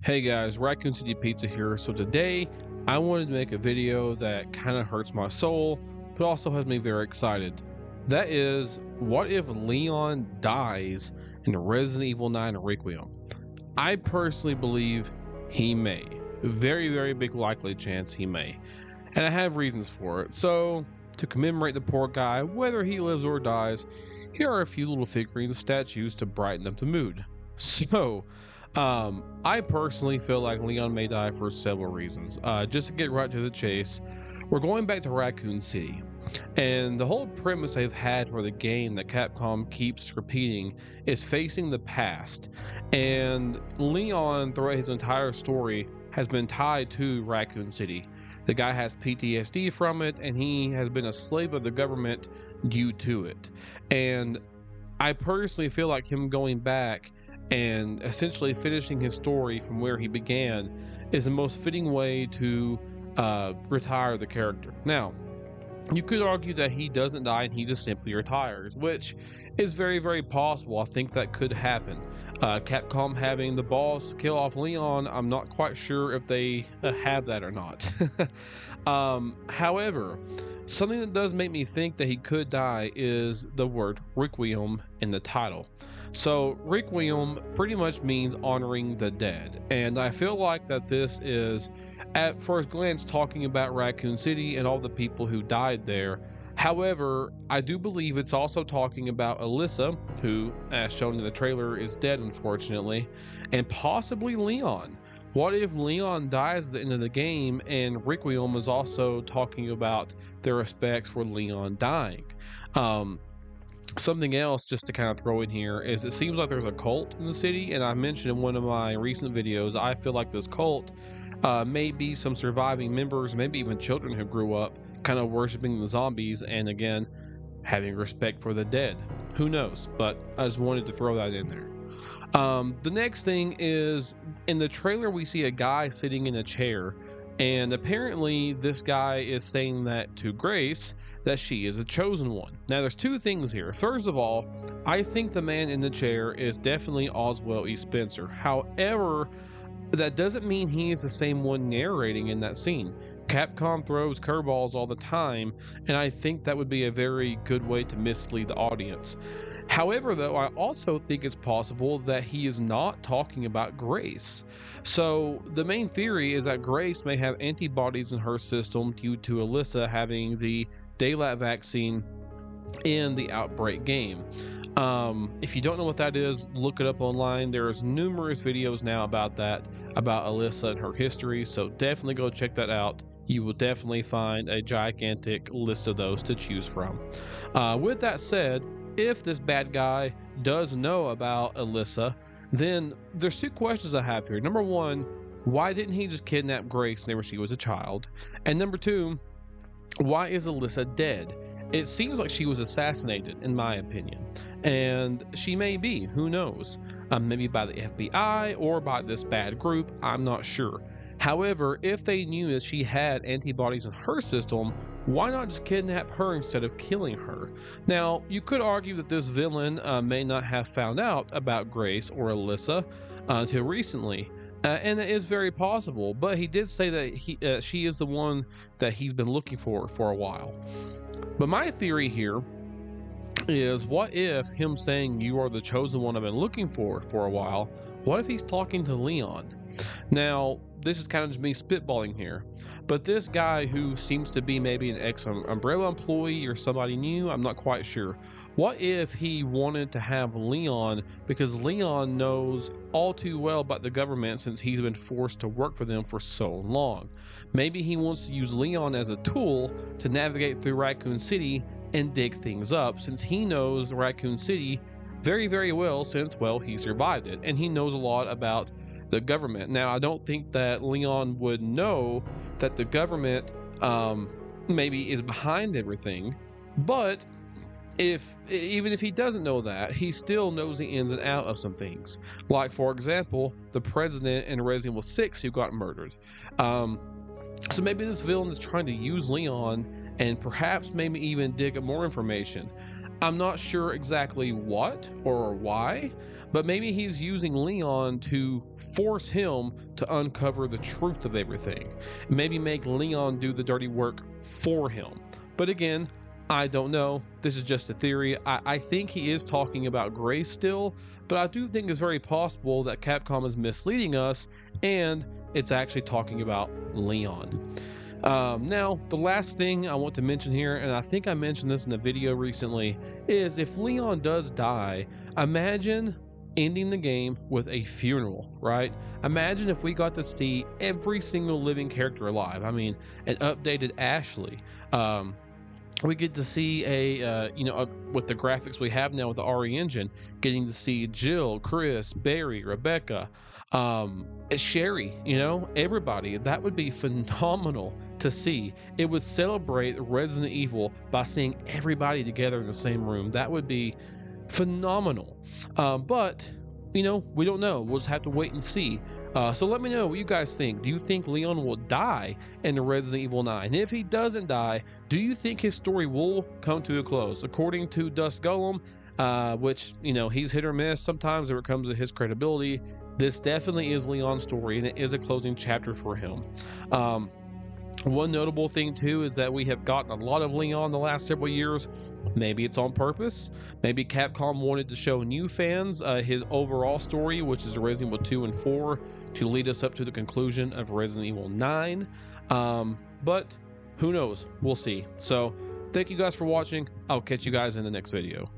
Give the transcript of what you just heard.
Hey guys, Raccoon City Pizza here. So today I wanted to make a video that kind of hurts my soul, but also has me very excited. That is, what if Leon dies in Resident Evil 9 Requiem? I personally believe he may. Very, very big likely chance he may. And I have reasons for it. So, to commemorate the poor guy, whether he lives or dies, here are a few little figurines, statues to brighten up the mood. I personally feel like Leon may die for several reasons. Just to get right to the chase, we're going back to Raccoon City. And the whole premise they've had for the game that Capcom keeps repeating is facing the past. And Leon, throughout his entire story, has been tied to Raccoon City. The guy has PTSD from it, and he has been a slave of the government due to it. And I personally feel like him going back and essentially finishing his story from where he began is the most fitting way to retire the character. Now, you could argue that he doesn't die and he just simply retires, which is very, very possible. I think that could happen. Capcom having the balls to kill off Leon, I'm not quite sure if they have that or not. However, something that does make me think that he could die is the word Requiem in the title. So Requiem pretty much means honoring the dead, and I feel like that this is at first glance talking about Raccoon City and all the people who died there. However, I do believe it's also talking about Alyssa, who, as shown in the trailer, is dead unfortunately, and possibly Leon. What if Leon dies at the end of the game and Requiem is also talking about their respects for Leon dying? Something else just to kind of throw in here is it seems like there's a cult in the city, and I mentioned in one of my recent videos, I feel like this cult may be some surviving members, maybe even children who grew up kind of worshiping the zombies and again having respect for the dead. Who knows? But I just wanted to throw that in there. The next thing is in the trailer we see a guy sitting in a chair, and apparently this guy is saying that to Grace that she is a chosen one. Now there's two things here. First of all, I think the man in the chair is definitely Oswald E. Spencer. However, that doesn't mean he is the same one narrating in that scene. Capcom throws curveballs all the time, and I think that would be a very good way to mislead the audience. However, though, I also think it's possible that he is not talking about Grace. So the main theory is that Grace may have antibodies in her system due to Alyssa having the Daylight vaccine in the Outbreak game. If you don't know what that is, look it up online. There's numerous videos now about that, about Alyssa and her history, so definitely go check that out. You will definitely find a gigantic list of those to choose from. With that said, if this bad guy does know about Alyssa, then there's two questions I have here. Number one, why didn't he just kidnap Grace whenever she was a child? And number two, why is Alyssa dead? It seems like she was assassinated, in my opinion, and she may be, who knows? Maybe by the FBI or by this bad group, I'm not sure. However, if they knew that she had antibodies in her system, why not just kidnap her instead of killing her? Now, you could argue that this villain may not have found out about Grace or Alyssa until recently. And it is very possible, but he did say that she is the one that he's been looking for a while. But my theory here is, what if him saying you are the chosen one I've been looking for a while, what if he's talking to Leon? Now, this is kind of just me spitballing here, but this guy who seems to be maybe an ex-Umbrella employee or somebody new, I'm not quite sure. What if he wanted to have Leon because Leon knows all too well about the government since he's been forced to work for them for so long? Maybe he wants to use Leon as a tool to navigate through Raccoon City and dig things up, since he knows Raccoon City very, very well since, well, he survived it, and he knows a lot about the government. Now, I don't think that Leon would know that the government maybe is behind everything, but even if he doesn't know that, he still knows the ins and outs of some things. Like, for example, the president in Resident Evil 6 who got murdered. So maybe this villain is trying to use Leon and perhaps maybe even dig up more information. I'm not sure exactly what or why, but maybe he's using Leon to force him to uncover the truth of everything. Maybe make Leon do the dirty work for him. But again, I don't know. This is just a theory. I think he is talking about Grace still, but I do think it's very possible that Capcom is misleading us and it's actually talking about Leon. Now, the last thing I want to mention here, and I think I mentioned this in a video recently, is if Leon does die, imagine ending the game with a funeral, right? Imagine if we got to see every single living character alive. I mean, an updated Ashley. We get to see with the graphics we have now with the RE engine, getting to see Jill, Chris, Barry, Rebecca, Sherry, everybody. That would be phenomenal to see. It would celebrate Resident Evil by seeing everybody together in the same room. That would be phenomenal. But we don't know. We'll just have to wait and see. So let me know what you guys think. Do you think Leon will die in the Resident Evil 9? If he doesn't die, do you think his story will come to a close? According to Dust Golem, which, he's hit or miss sometimes when it comes to his credibility, this definitely is Leon's story, and it is a closing chapter for him. One notable thing too is that we have gotten a lot of Leon the last several years. Maybe it's on purpose. Maybe Capcom wanted to show new fans his overall story, which is Resident Evil 2 and 4, to lead us up to the conclusion of Resident Evil 9. But who knows? We'll see. So thank you guys for watching. I'll catch you guys in the next video.